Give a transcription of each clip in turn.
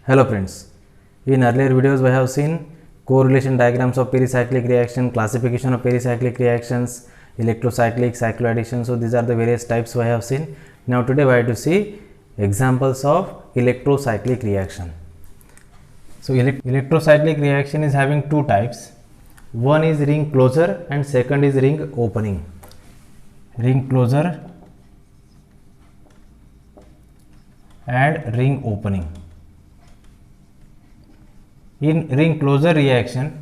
Hello friends, in earlier videos we have seen correlation diagrams of pericyclic reaction, classification of pericyclic reactions, electrocyclic, cycloaddition. So these are the various types we have seen. Now today we have to see examples of electrocyclic reaction. So electrocyclic reaction is having two types. One is ring closure and second is ring opening. Ring closure and ring opening. In ring closure reaction,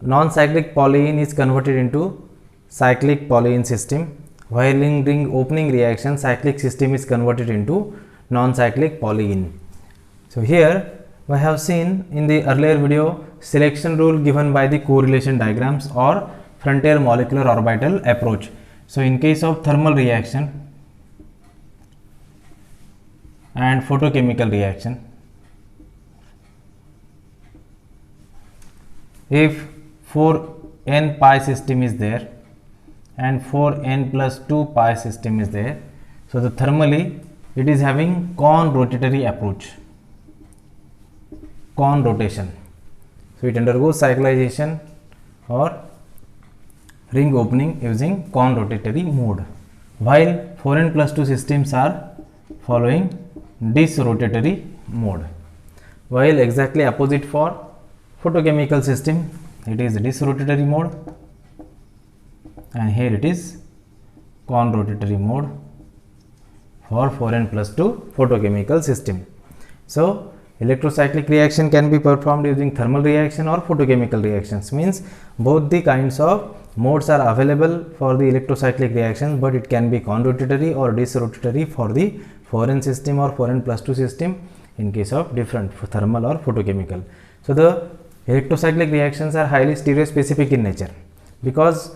non-cyclic polyene is converted into cyclic polyene system, while in ring opening reaction, cyclic system is converted into non-cyclic polyene. So here we have seen in the earlier video selection rule given by the correlation diagrams or frontier molecular orbital approach. So in case of thermal reaction and photochemical reaction, if 4n pi system is there and 4n plus 2 pi system is there, so the thermally it is having Kohn rotatory approach, Kohn rotation. So it undergoes cyclization or ring opening using Kohn rotatory mode, while 4n plus 2 systems are following dis rotatory mode, while exactly opposite for photochemical system, it is dis rotatory mode and here it is Kohn rotatory mode for 4n plus 2 photochemical system. So electrocyclic reaction can be performed using thermal reaction or photochemical reactions, means both the kinds of modes are available for the electrocyclic reactions, but it can be Kohn rotatory or dis rotatory for the 4n system or 4n plus 2 system in case of different thermal or photochemical. So the electrocyclic reactions are highly stereospecific in nature, because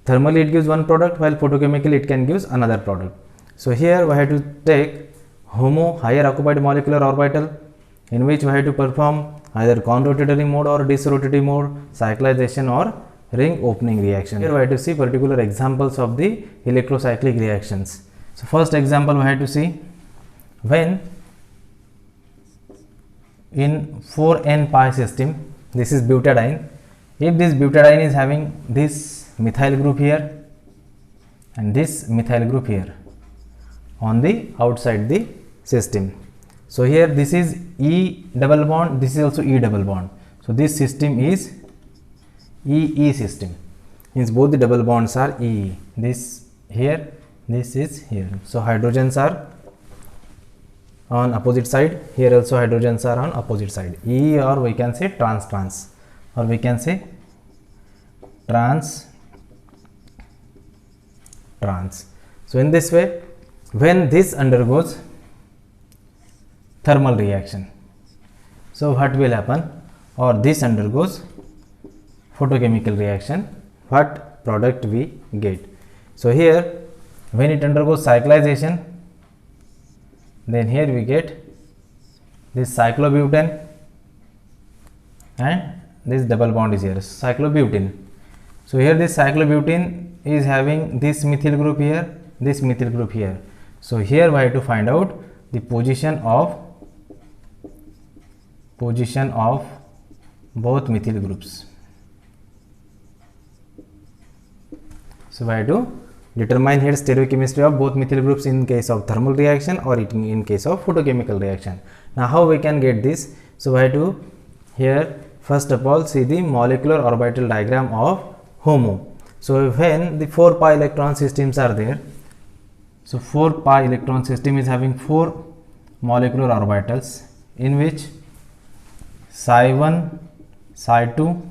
thermally it gives one product while photochemically it can give another product. So here we have to take HOMO, higher occupied molecular orbital, in which we have to perform either Kohn rotatory mode or dis rotatory mode, cyclization or ring opening reaction. Here we have to see particular examples of the electrocyclic reactions. So first example we have to see, when in 4n pi system, this is butadiene. If this butadiene is having this methyl group here and this methyl group here on the outside the system. So here this is E double bond, this is also E double bond. So this system is EE system, means both the double bonds are EE. This here, this is here. So hydrogens are on opposite side, here also hydrogens are on opposite side, E, or we can say trans, or we can say trans. So in this way, when this undergoes thermal reaction, so what will happen, or this undergoes photochemical reaction, what product we get. So here when it undergoes cyclization, then here we get this cyclobutane and this double bond is here, cyclobutene. So here this cyclobutene is having this methyl group here, this methyl group here. So here we have to find out the position of both methyl groups. So we have to determine here stereochemistry of both methyl groups in case of thermal reaction or in case of photochemical reaction. Now how we can get this? So we have to here first of all see the molecular orbital diagram of HOMO. So when the 4 pi electron systems are there, so 4 pi electron system is having 4 molecular orbitals, in which psi 1, psi 2,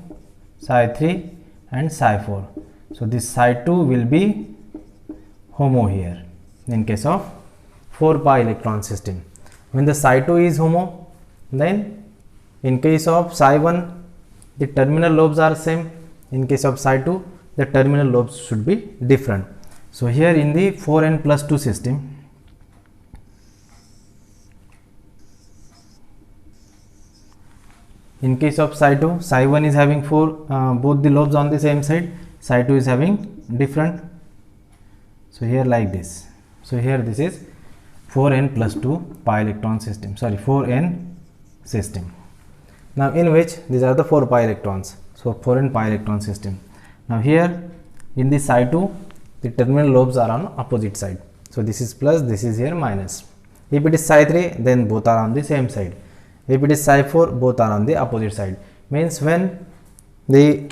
psi 3 and psi 4. So this psi 2 will be HOMO here in case of 4 pi electron system. When the psi 2 is HOMO, then in case of psi 1 the terminal lobes are same, in case of psi 2 the terminal lobes should be different. So here in the 4n plus 2 system, in case of psi 2, psi 1 is having 4 both the lobes on the same side, psi 2 is having different. So here like this. So here this is 4n plus 2 pi electron system, sorry 4n system. Now in which these are the 4 pi electrons, so 4 and pi electron system. Now here in the Psi2 the terminal lobes are on opposite side, so this is plus, this is here minus. If it is Psi3 then both are on the same side. If it is Psi4 both are on the opposite side. Means when the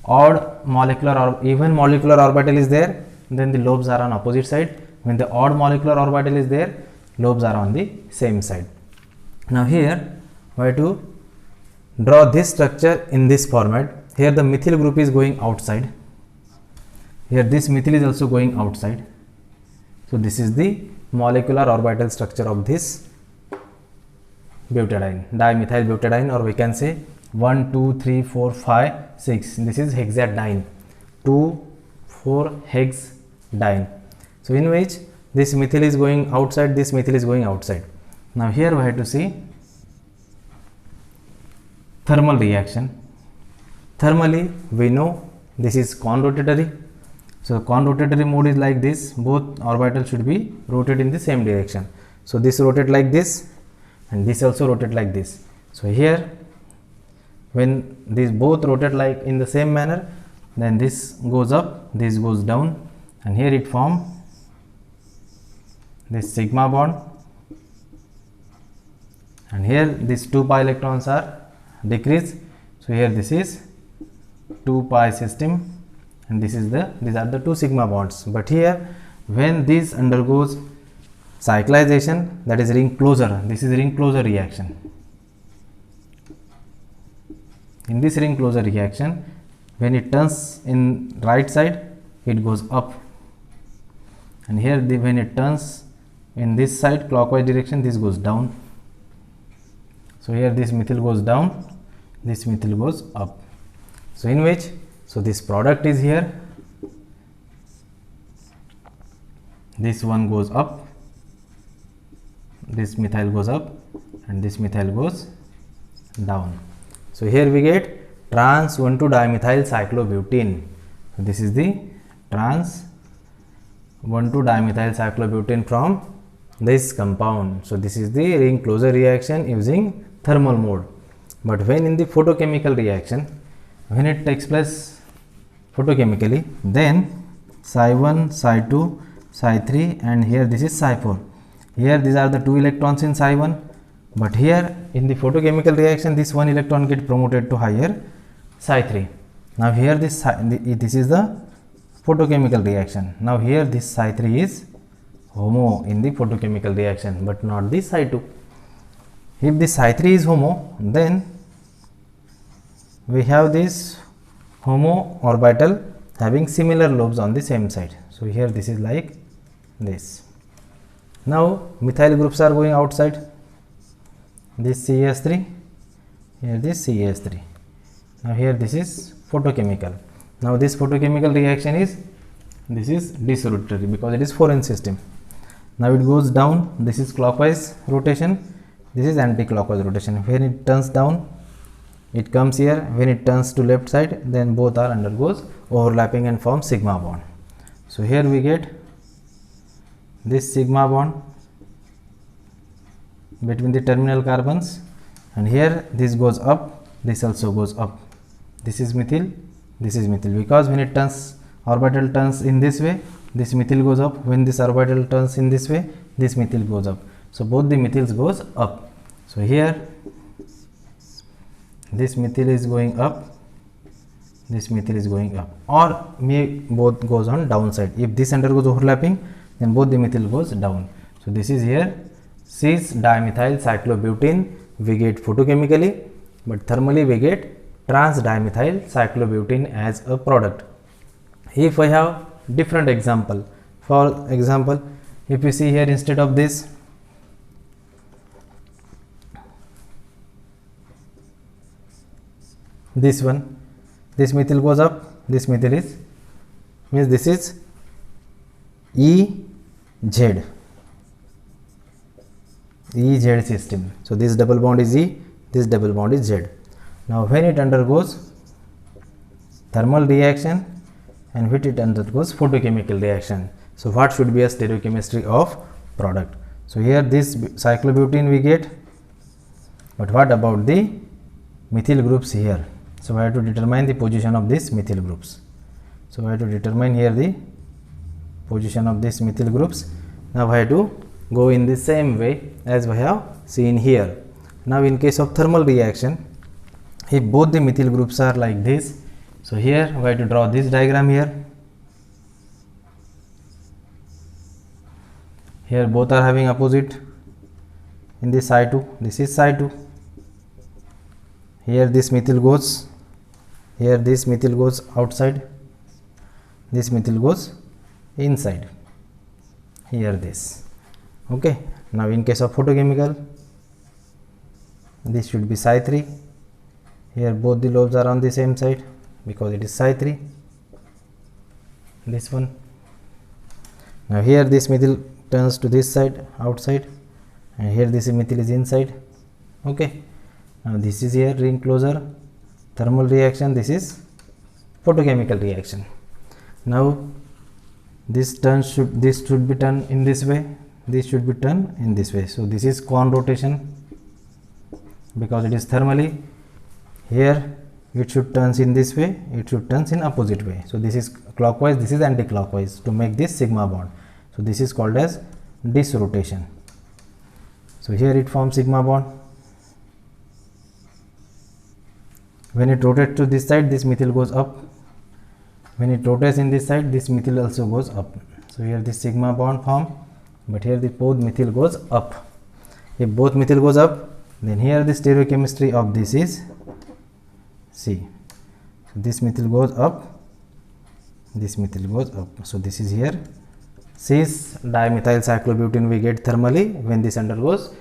odd molecular or even molecular orbital is there, then the lobes are on opposite side. When the odd molecular orbital is there, lobes are on the same side. Now here we have to draw this structure in this format. Here the methyl group is going outside. Here this methyl is also going outside. So this is the molecular orbital structure of this butadiene, dimethyl butadiene, or we can say 1, 2, 3, 4, 5, 6. This is hexadiene, 2, 4 hex diene. So in which this methyl is going outside, this methyl is going outside. Now here we have to see thermal reaction. Thermally we know this is con-rotatory. So con-rotatory mode is like this, both orbitals should be rotated in the same direction. So this rotate like this and this also rotate like this. So here when these both rotate like in the same manner, then this goes up, this goes down, and here it form this sigma bond, and here these 2 pi electrons are decreased. So here this is 2 pi system, and this is these are the 2 sigma bonds. But here when this undergoes cyclization, that is ring closure, this is ring closure reaction. In this ring closure reaction, when it turns in right side, it goes up, and here when it turns in this side clockwise direction, this goes down. So here this methyl goes down, this methyl goes up. So in which, so this product is here, this one goes up, this methyl goes up, and this methyl goes down. So here we get trans 1,2-dimethyl cyclobutene. So this is the trans 1,2-dimethyl cyclobutene from this compound. So this is the ring closure reaction using thermal mode. But when in the photochemical reaction, when it takes place photochemically, then Psi1, Psi2, Psi3, and here this is Psi4. Here these are the 2 electrons in Psi1, but here in the photochemical reaction this 1 electron get promoted to higher Psi3. Now here this is the photochemical reaction. Now here this Psi3 is HOMO in the photochemical reaction, but not the Psi2. If the Psi3 is HOMO, then we have this HOMO orbital having similar lobes on the same side. So here this is like this. Now methyl groups are going outside. This CH3, here this CH3. Now here this is photochemical. Now this photochemical reaction is, this is dissolutory because it is 4n system. Now it goes down, this is clockwise rotation, this is anti-clockwise rotation. When it turns down, it comes here. When it turns to left side, then both are undergoes overlapping and form sigma bond. So here we get this sigma bond between the terminal carbons, and here this goes up, this also goes up. This is methyl, this is methyl, because when it turns, orbital turns in this way, this methyl goes up. When this orbital turns in this way, this methyl goes up. So both the methyls goes up. So here this methyl is going up, this methyl is going up, or may both goes on downside. If this undergoes overlapping, then both the methyl goes down. So this is here cis dimethyl cyclobutene we get photochemically, but thermally we get trans dimethyl cyclobutene as a product. If I have different example, for example, if you see here, instead of this, this one, this methyl goes up, this methyl is, means this is EZ system. So this double bond is E, this double bond is Z. Now when it undergoes thermal reaction and when it undergoes photochemical reaction, so what should be a stereochemistry of product? So here this cyclobutene we get But what about the methyl groups here? So we have to determine the position of these methyl groups. So we have to determine here the position of these methyl groups. Now we have to go in the same way as we have seen here. Now in case of thermal reaction, if both the methyl groups are like this, so here we have to draw this diagram here. Here both are having opposite. In this Psi2, this is Psi2. Here this methyl goes, here this methyl goes outside, this methyl goes inside, here this. Okay. Now in case of photochemical, this should be Psi3. Here both the lobes are on the same side because it is Psi3, this one. Now here this methyl turns to this side, outside, and here this methyl is inside. Okay. Now this is here ring closure, thermal reaction, this is photochemical reaction. Now this should be turned in this way, this should be turned in this way. So this is cone rotation because it is thermally. Here it should turns in this way, it should turns in opposite way. So this is clockwise, this is anti-clockwise to make this sigma bond. So this is called as disrotation. So here it forms sigma bond. When it rotates to this side, this methyl goes up. When it rotates in this side, this methyl also goes up. So here this sigma bond form, but here the both methyl goes up. If both methyl goes up, then here the stereochemistry of this is C. So this methyl goes up, this methyl goes up. So this is here cis dimethyl cyclobutene we get thermally when this undergoes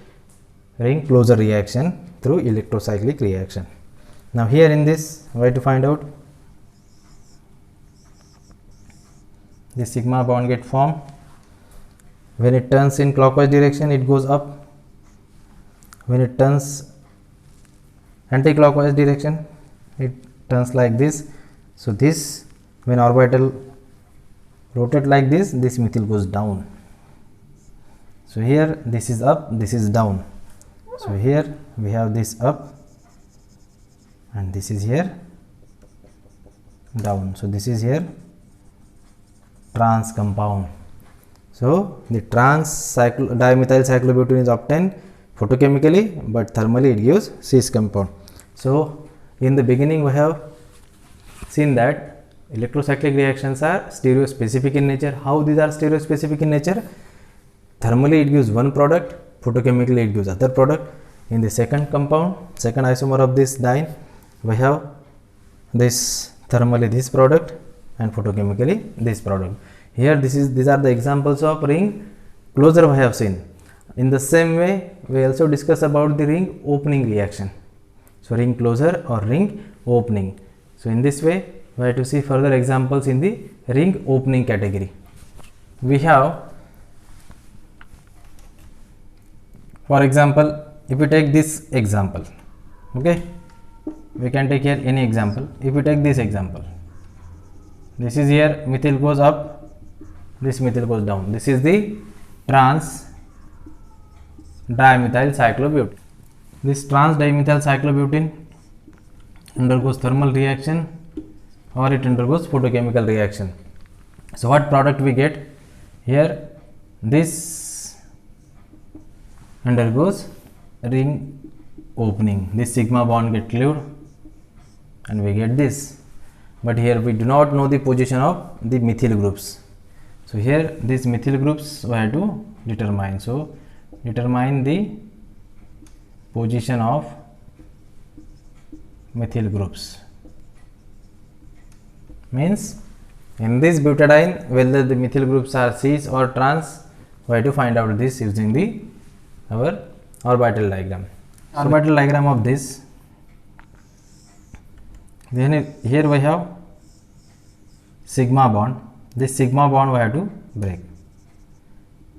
ring closure reaction through electrocyclic reaction. Now here in this, we have to find out the sigma bond get formed. When it turns in clockwise direction, it goes up. When it turns anti-clockwise direction, it turns like this. So this, when orbital rotate like this methyl goes down. So here this is up, this is down. So here we have this up and this is here down. So this is here trans compound. So the trans dimethyl cyclobutene is obtained photochemically, but thermally it gives cis compound. So in the beginning we have seen that electrocyclic reactions are stereospecific in nature. How these are stereospecific in nature? Thermally it gives one product, photochemically it gives other product. In the second compound, second isomer of this diene, we have this thermally this product and photochemically this product. Here these are the examples of ring closure we have seen. In the same way, we also discuss about the ring opening reaction. So ring closure or ring opening. So in this way, we have to see further examples in the ring opening category. We have, for example, if we take this example, okay, we can take here any example. If we take this example, this is here methyl goes up, this methyl goes down. This is the trans dimethyl cyclobutene. This trans dimethyl cyclobutene undergoes thermal reaction or it undergoes photochemical reaction. So what product we get here? This undergoes ring opening. This sigma bond get cleaved and we get this. But here we do not know the position of the methyl groups. So here these methyl groups we have to determine. So determine the position of methyl groups. Means in this butadiene whether the methyl groups are cis or trans, we have to find out this using our orbital diagram. Orbital diagram of this. Then here we have sigma bond. This sigma bond we have to break.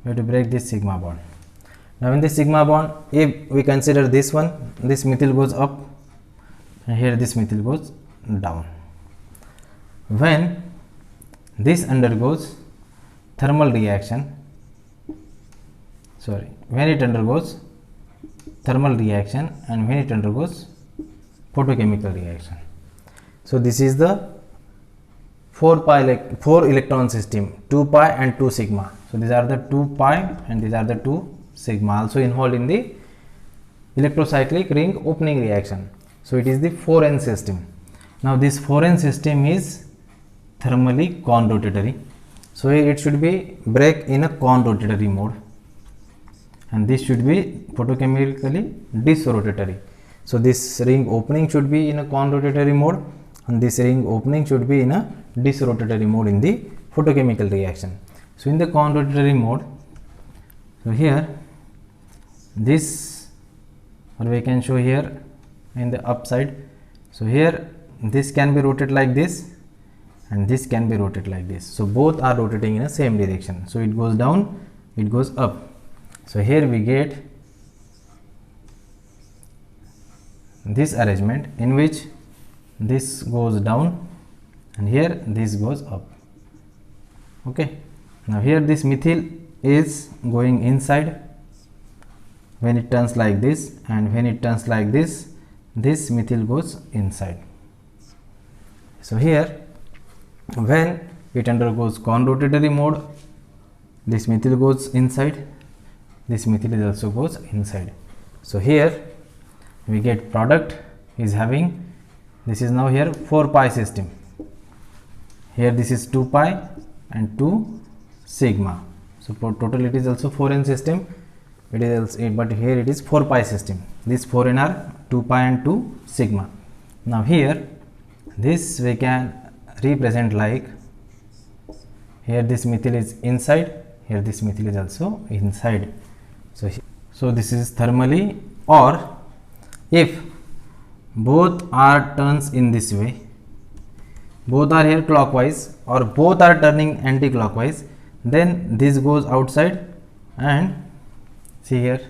We have to break this sigma bond. Now in this sigma bond, if we consider this one, this methyl goes up and here this methyl goes down. When this undergoes thermal reaction, when it undergoes thermal reaction, and when it undergoes photochemical reaction. So this is the 4 electron system, 2 pi and 2 sigma. So these are the 2 pi and these are the 2 sigma, also involved in the electrocyclic ring opening reaction. So it is the 4n system. Now this 4n system is thermally conrotatory. So it should be break in a conrotatory mode, and this should be photochemically disrotatory. So this ring opening should be in a conrotatory mode, and this ring opening should be in a disrotatory mode in the photochemical reaction. So in the conrotatory mode, so here this, or we can show here in the upside. So here this can be rotated like this and this can be rotated like this. So both are rotating in the same direction. So it goes down, it goes up. So here we get this arrangement in which this goes down and here this goes up. Okay. Now here this methyl is going inside when it turns like this, and when it turns like this, this methyl goes inside. So here when it undergoes conrotatory mode, this methyl goes inside, this methyl is also goes inside. So here we get product is having, this is now here 4 pi system, here this is 2 pi and 2 sigma. So for total it is also 4n system, it is also, but here it is 4 pi system. This 4n are 2 pi and 2 sigma. Now here this we can represent like, here this methyl is inside, here this methyl is also inside. So this is thermally, or if both are turns in this way, both are here clockwise or both are turning anti-clockwise, then this goes outside, and see here,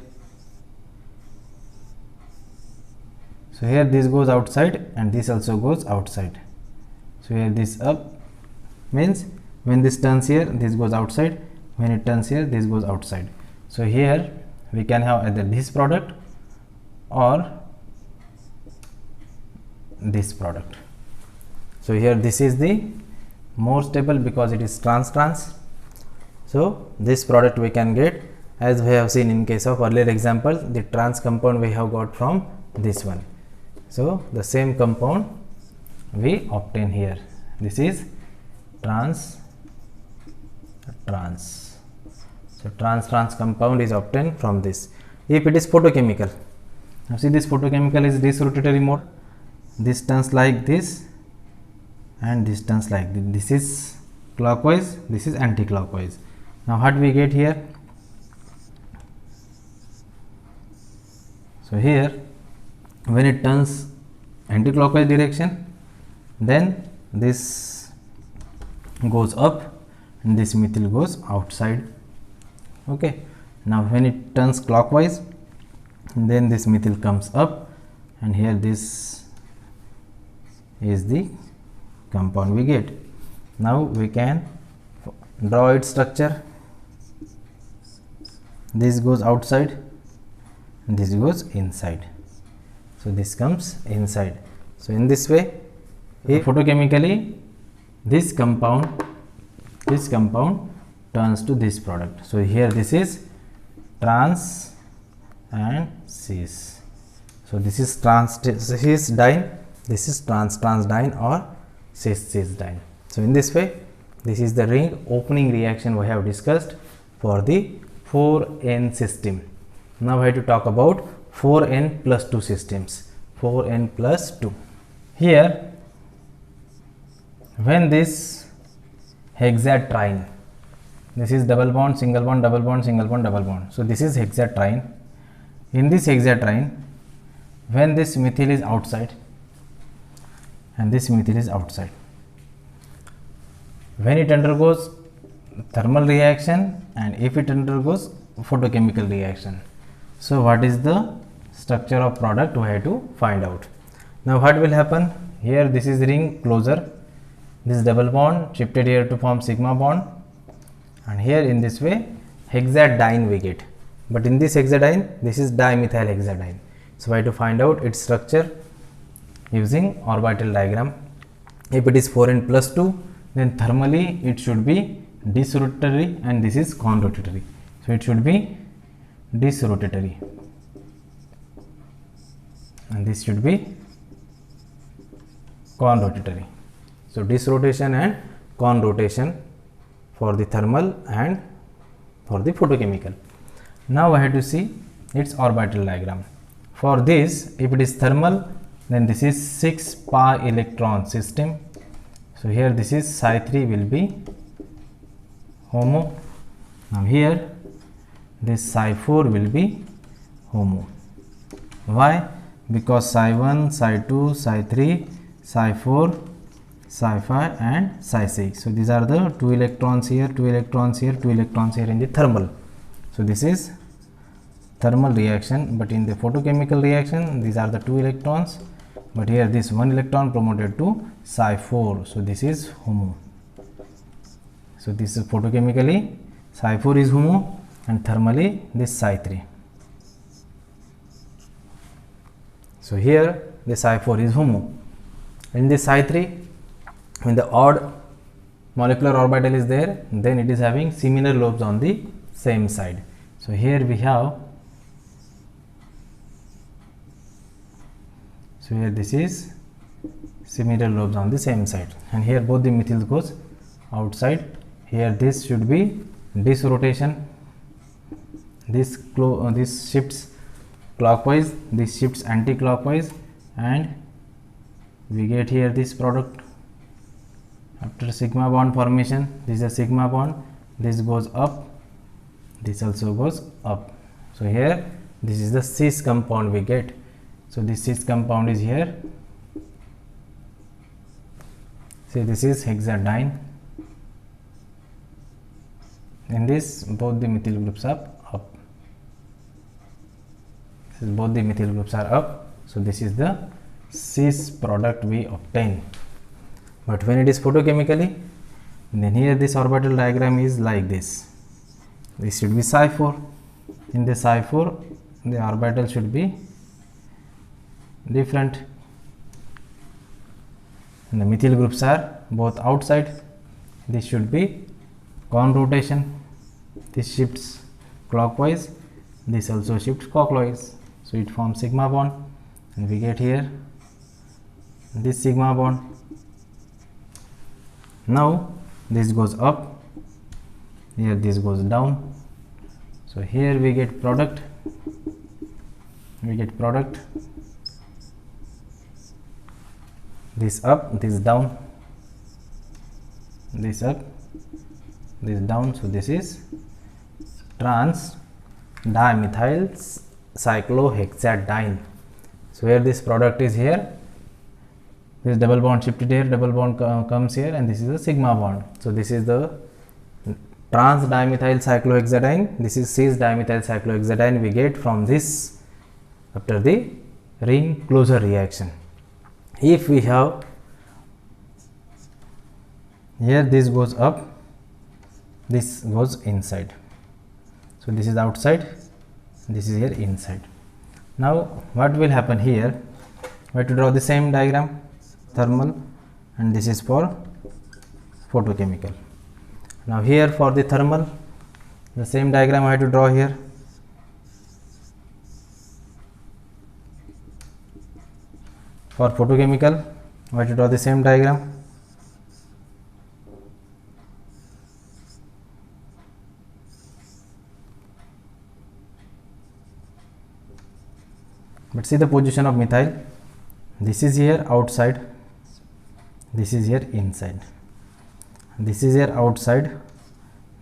so here this goes outside and this also goes outside. So here this up means when this turns here, this goes outside, when it turns here, this goes outside. So here we can have either this product or this product. So here this is the more stable because it is trans-trans. So this product we can get, as we have seen in case of earlier example, the trans compound we have got from this one. So the same compound we obtain here. This is trans. So trans compound is obtained from this. If it is photochemical, now see this photochemical is disrotatory mode. This turns like this and this turns like this. This is clockwise, this is anti-clockwise. Now what we get here? So here when it turns anti-clockwise direction, then this goes up and this methyl goes outside. Okay. Now when it turns clockwise, then this methyl comes up, and here this is the compound we get. Now we can draw its structure. This goes outside and this goes inside. So this comes inside. So in this way, photochemically this compound turns to this product. So here this is trans and cis. So this is trans cis diene, this is trans diene, or cis diene. So in this way, this is the ring opening reaction we have discussed for the 4n system. Now we have to talk about 4n plus 2 systems. 4n plus 2. Here when this hexatriene, this is double bond, single bond, double bond, single bond, double bond. So this is hexatriene. In this hexatriene, when this methyl is outside and this methyl is outside, when it undergoes thermal reaction and if it undergoes photochemical reaction, so what is the structure of product we have to find out. Now what will happen here? This is ring closer, this double bond shifted here to form sigma bond, and here in this way hexadiene we get. but in this hexadiene this is dimethyl hexadiene. So I have to find out its structure using orbital diagram. If it is 4n plus 2, then thermally it should be disrotatory and this is conrotatory. So it should be disrotatory and this should be conrotatory. So disrotation and conrotation for the thermal and for the photochemical. Now I have to see its orbital diagram. For this, if it is thermal, then this is 6 pi electron system. So here this is psi 3 will be HOMO. Now here this psi 4 will be HOMO. Why? Because psi 1, psi 2, psi 3, psi 4, psi 5 and psi 6. So these are the 2 electrons here, 2 electrons here, 2 electrons here in the thermal. So this is thermal reaction, but in the photochemical reaction these are the 2 electrons, but here this 1 electron promoted to psi 4. So this is HOMO. So this is photochemically psi 4 is HOMO and thermally this psi 3. So here the psi 4 is HOMO. In this psi 3, when the odd molecular orbital is there, then it is having similar lobes on the same side. So here we have, so here this is similar lobes on the same side, and here both the methyls goes outside. Here this should be disrotation. This shifts clockwise, this shifts anti-clockwise, and we get here this product. After sigma bond formation, this is a sigma bond, this goes up, this also goes up. So here this is the cis compound we get. So this cis compound is here. See, this is hexadiene. In this both the methyl groups are up. This is both the methyl groups are up. So this is the cis product we obtain. But when it is photochemically, then here this orbital diagram is like this. This should be psi 4. In the psi 4, the orbital should be different. And the methyl groups are both outside. This should be conrotation. This shifts clockwise. This also shifts clockwise. So it forms sigma bond, and we get here this sigma bond. Now this goes up, here this goes down. So here we get product, this up, this down, this up, this down. So this is trans dimethyl cyclohexadiene. So here this product is here, this double bond shifted here, double bond comes here, and this is a sigma bond. So this is the trans dimethyl cyclohexadiene, this is cis dimethyl cyclohexadiene we get from this after the ring closure reaction. If we have here, this goes up, this goes inside. So this is outside, this is here inside. Now what will happen here? We have to draw the same diagram, thermal, and this is for photochemical. Now here for the thermal, the same diagram I have to draw here. For photochemical, I have to draw the same diagram. But see the position of methyl. This is here outside, this is here inside, this is here outside,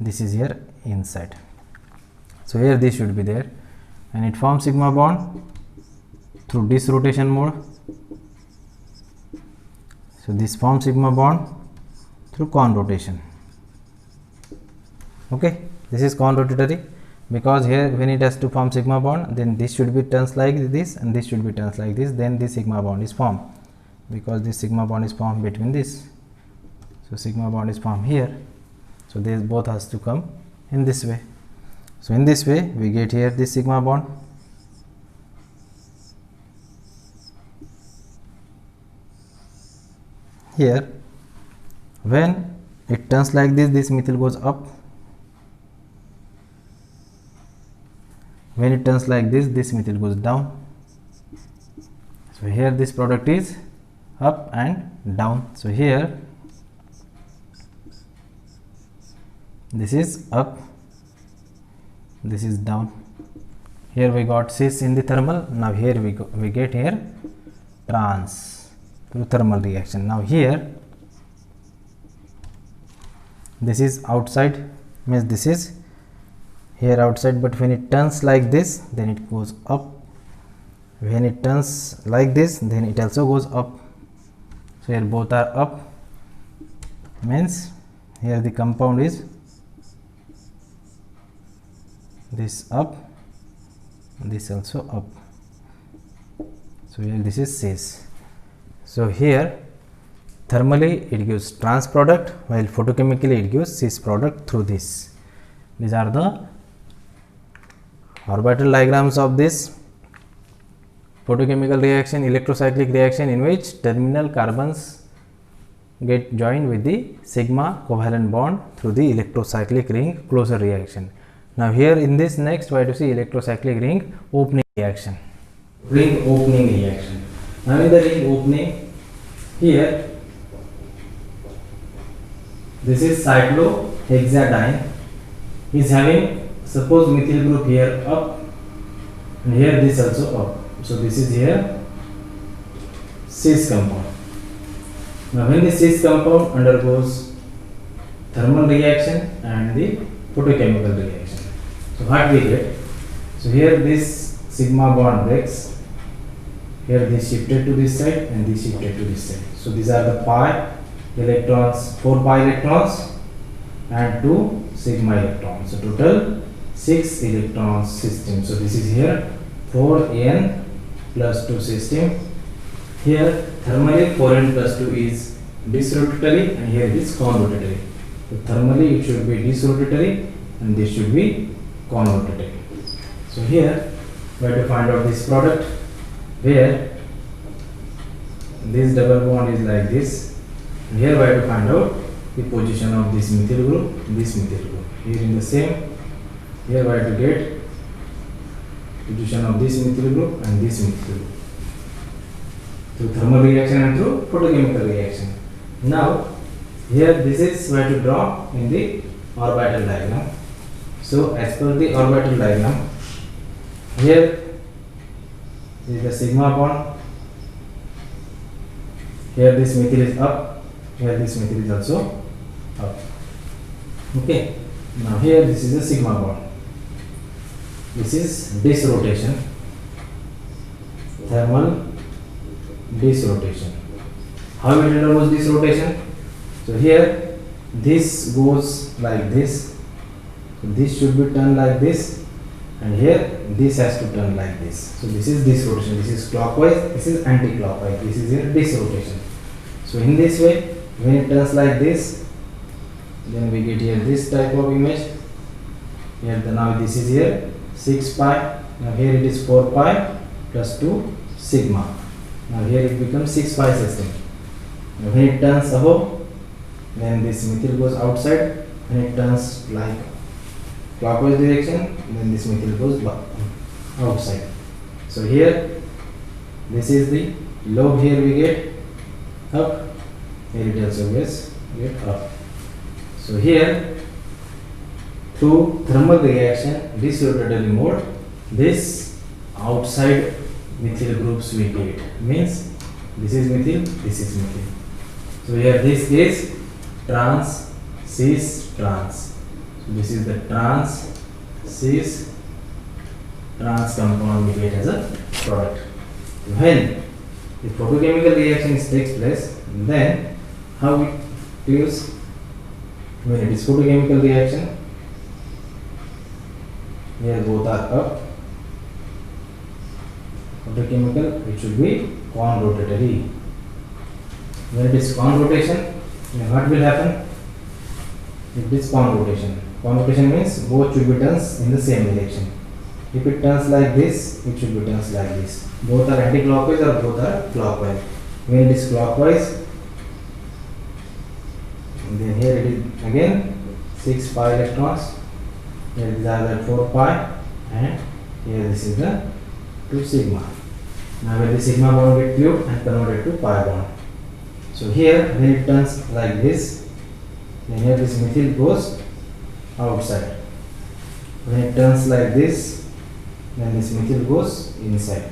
this is here inside. So here this should be there, and it forms sigma bond through disrotation mode. So this forms sigma bond through conrotation. Okay, this is conrotatory, because here when it has to form sigma bond, then this should be turns like this and this should be turns like this, then this sigma bond is formed, because this sigma bond is formed between this. So sigma bond is formed here, so this both has to come in this way. So in this way we get here this sigma bond. Here when it turns like this methyl goes up. When it turns like this methyl goes down. So here this product is up and down. So here this is up, this is down. Here we got cis in the thermal. Now here we get here trans through thermal reaction. Now here this is outside, means this is here outside, but when it turns like this then it goes up. When it turns like this then it also goes up. So here both are up, means here the compound is this up, this also up. So here this is cis. So here thermally it gives trans product, while photochemically it gives cis product through this. These are the orbital diagrams of this photochemical reaction, electrocyclic reaction, in which terminal carbons get joined with the sigma covalent bond through the electrocyclic ring closure reaction. Now here in this next we have to see electrocyclic ring opening reaction. Ring opening reaction. Now in the ring opening, here this is cyclohexadiene is having, suppose methyl group here up and here this also up. So this is here cis compound. Now when the cis compound undergoes thermal reaction and the photochemical reaction, so what we get? So here this sigma bond breaks. Here this shifted to this side and this shifted to this side. So these are the pi electrons, 4 pi electrons and 2 sigma electrons. So total 6 electron system. So this is here 4n plus 2 system. Here thermally 4n plus 2 is disrotatory and here it is conrotatory. So thermally it should be disrotatory and this should be conrotatory. So here we have to find out this product, where this double bond is like this, and here we have to find out the position of this methyl group, this methyl group. Here in the same, here we have to get position of this methyl group and this methyl group through thermal reaction and through photochemical reaction. Now here this is we have to draw in the orbital diagram. So as per the orbital diagram, here is the sigma bond, here this methyl is up, here this methyl is also up. Okay, now here this is the sigma bond, this is disrotation, thermal disrotation. How it undergoes disrotation? So here this goes like this, so this should be turned like this, and here this has to turn like this. So this is disrotation, this is clockwise, this is anti-clockwise, this is here disrotation. So in this way, when it turns like this, then we get here this type of image. Here now this is here 6 pi, now here it is 4 pi plus 2 sigma. Now here it becomes 6 pi system. Now when it turns above, then this methyl goes outside. When it turns like clockwise direction, then this methyl goes outside. So here this is the lobe, here we get up, here it also gets up. So here through thermal reaction, this rotatory mode, this outside methyl groups we get, means this is methyl, this is methyl. So here this is trans, cis, trans. So this is the trans, cis, trans compound we get as a product. When the photochemical reaction takes place, then how it gives? When it is photochemical reaction, here both are up. Photochemical, it should be conrotatory. When it is conrotation, then what will happen? It is conrotation. Convocation means both should be turns in the same direction. If it turns like this, it should be turns like this. Both are anti-clockwise or both are clockwise. When it is clockwise, and then here it is again 6 pi electrons. Here these are the 4 pi, and here this is the 2 sigma. Now where the sigma bond get fused and converted to pi bond. So here when it turns like this, then here this methyl goes outside. When it turns like this, then this methyl goes inside.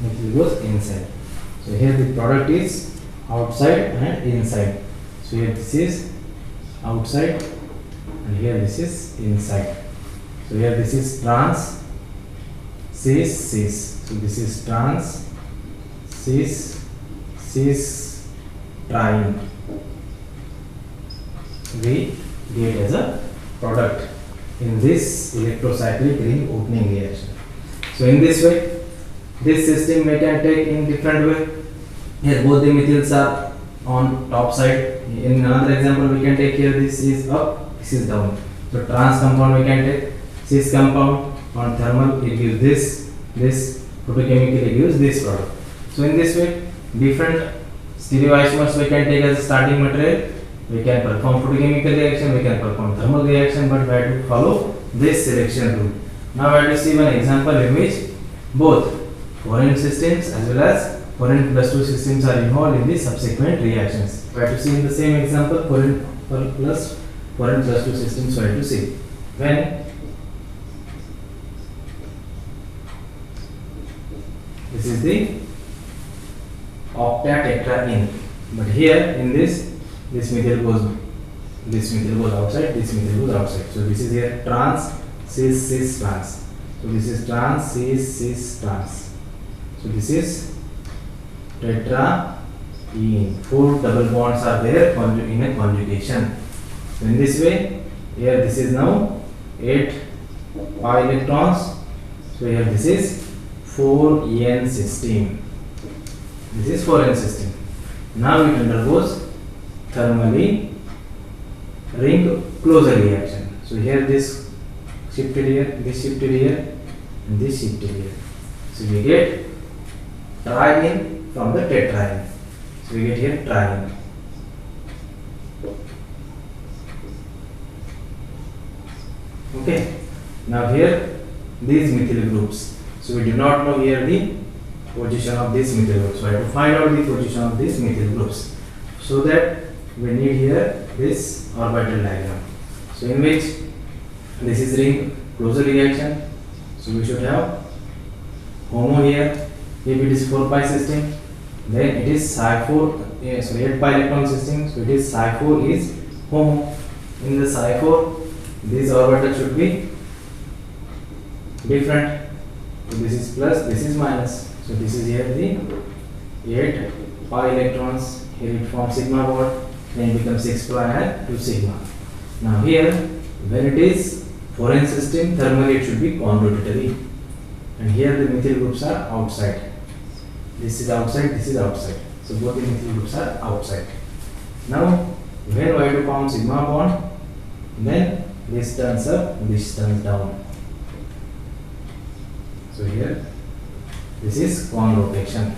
Methyl goes inside. So here the product is outside and inside. So here this is outside and here this is inside. So here this is trans cis cis. So this is trans cis cis trine. We get as a product in this electrocyclic ring opening reaction. So in this way, this system we can take in different way. Here both the methyls are on top side. In another example we can take here, this is up, this is down. So trans compound we can take, cis compound on thermal it gives this photochemical it gives this product. So in this way, different stereoisomers we can take as a starting material. We can perform photochemical reaction, we can perform thermal reaction, but we have to follow this selection rule. Now we have to see one example in which both foreign systems as well as foreign plus 2 systems are involved in the subsequent reactions. We have to see in the same example foreign plus 2 systems. We have to see when this is the octatetraene, but here in this methyl goes outside, this methyl goes outside. So this is here trans cis cis trans. So this is trans cis cis trans. So this is tetraene. 4 double bonds are there in a conjugation. So in this way, here this is now 8 pi electrons. So here this is 4n system. This is 4n system. Now it undergoes thermally ring closure reaction. So here this shifted here, this shifted here, and this shifted here. So we get triene from the tetraene. So we get here triene. Okay. Now here these methyl groups. So we do not know here the position of this methyl group. So I have to find out the position of these methyl groups. So that we need here this orbital diagram. So in which this is ring closure reaction. So we should have HOMO here. If it is 4 pi system, then it is psi4. 8 pi electron system. So it is psi4 is HOMO. In the psi4, this orbital should be different. So this is plus, this is minus. So this is here the 8 pi electrons. Here it forms sigma bond, then it becomes 6 pi and 2 sigma. Now here, when it is foreign system, thermally it should be conrotatory. And here the methyl groups are outside. This is outside, this is outside. So both the methyl groups are outside. Now, when we have to form sigma bond, then this turns up, this turns down. So here, this is conrotation.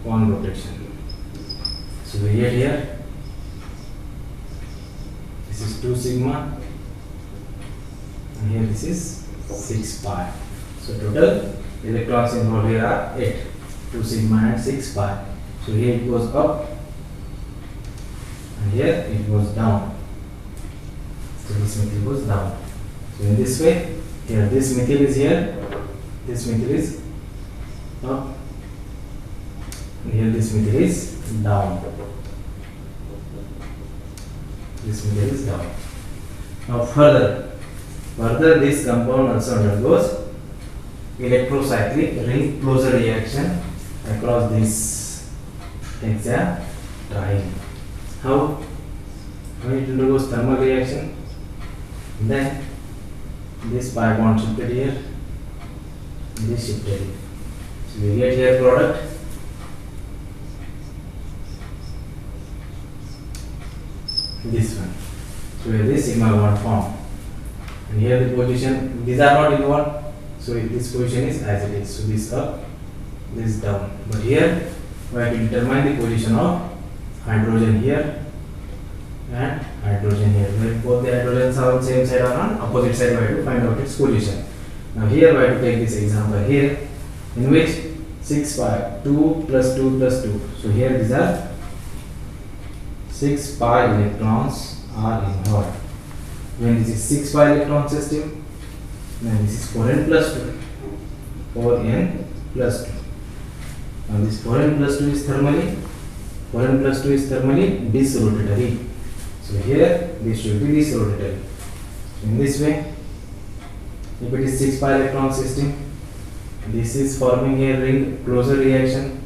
Conrotation. So we get here, this is 2 sigma, and here this is 6 pi. So total electrons involved here are 8, 2 sigma and 6 pi. So here it goes up, and here it goes down. So this methyl goes down. So in this way, here this methyl is here, this methyl is up, and here this methyl is down. This methyl is down. Now further this compound also undergoes electrocyclic ring closure reaction across this hexatriene. How? When it undergoes thermal reaction, then this pi bond shifted here, this shifted here. So we get here product. This one. So here this sigma bond formed, and here the position, these are not involved, so this position is as it is. So this up, this down. But here we have to determine the position of hydrogen here and hydrogen here. Where both the hydrogens are on same side or on opposite side, we have to find out its position. Now here we have to take this example here, in which 6 pi 2 plus 2 plus 2. So here these are 6 pi electrons are involved. When this is 6 pi electron system, then this is 4n plus 2. 4n plus 2. Now this 4n plus 2 is thermally, 4n plus 2 is thermally disrotatory. So here this should be disrotatory. In this way, if it is 6 pi electron system, this is forming a ring closure reaction.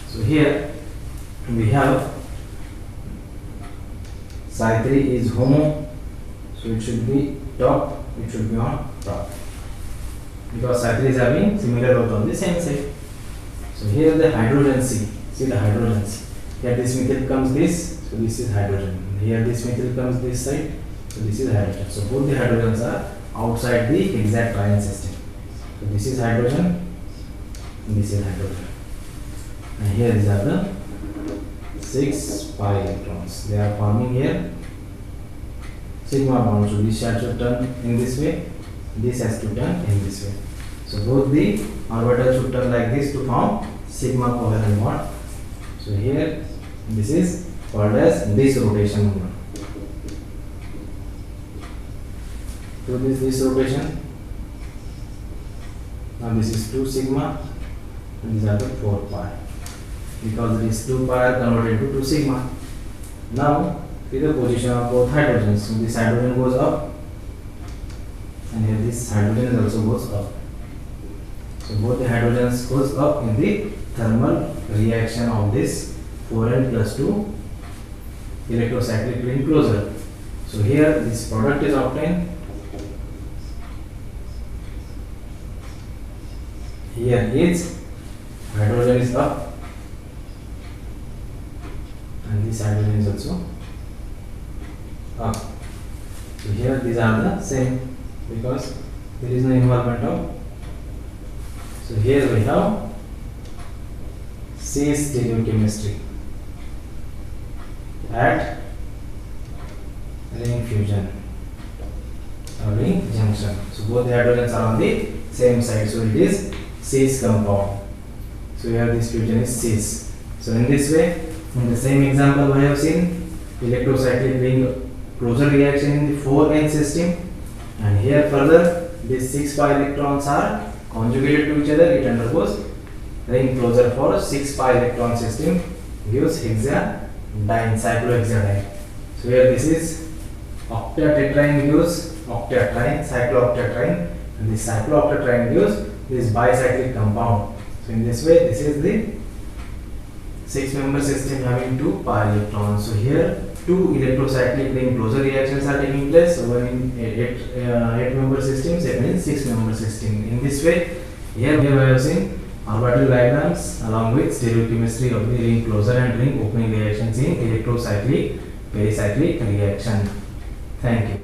So here we have psi 3 is homo, so it should be top, it should be on top, because psi 3 is having similar oath on the same side. So here the hydrogen C, see the hydrogen C. Here this methyl comes this, so this is hydrogen. Here this methyl comes this side, so this is hydrogen. So both the hydrogens are outside the exact triene system. So this is hydrogen, and this is hydrogen. And here these are the 6 pi electrons. They are forming here sigma bond. So this should turn in this way, this has to turn in this way. So both the orbitals should turn like this to form sigma covalent bond. So here this is called as disrotation moment. So this rotation. Now this is 2 sigma, and these are the 4 pi, because this 2 pi are converted into 2 sigma. Now see the position of both hydrogens. So this hydrogen goes up, and here this hydrogen also goes up. So both the hydrogens goes up in the thermal reaction of this 4n plus 2 electrocyclic ring closure. So here this product is obtained. Here is hydrogen is up, and this hydrogen is also up. So here these are the same, because there is no involvement of. So here we have C stereochemistry at ring fusion or ring junction. So both the hydrogens are on the same side, so it is cis compound. So here this fusion is cis. So in this way, in the same example we have seen electrocyclic ring closure reaction in the 4n system, and here further these 6 pi electrons are conjugated to each other, it undergoes ring closure for 6 pi electron system, gives hexadiene, cyclohexadiene. So here this is octatetraene gives octatriene, cyclooctatriene, and this cyclooctatriene gives this bicyclic compound. So in this way, this is the 6-member system having 2 pi electrons. So here 2 electrocyclic ring closure reactions are taking place. So one in 8-member system, second in 6-member system. In this way, here we have seen orbital diagrams along with stereochemistry of the ring closure and ring opening reactions in electrocyclic pericyclic reaction. Thank you.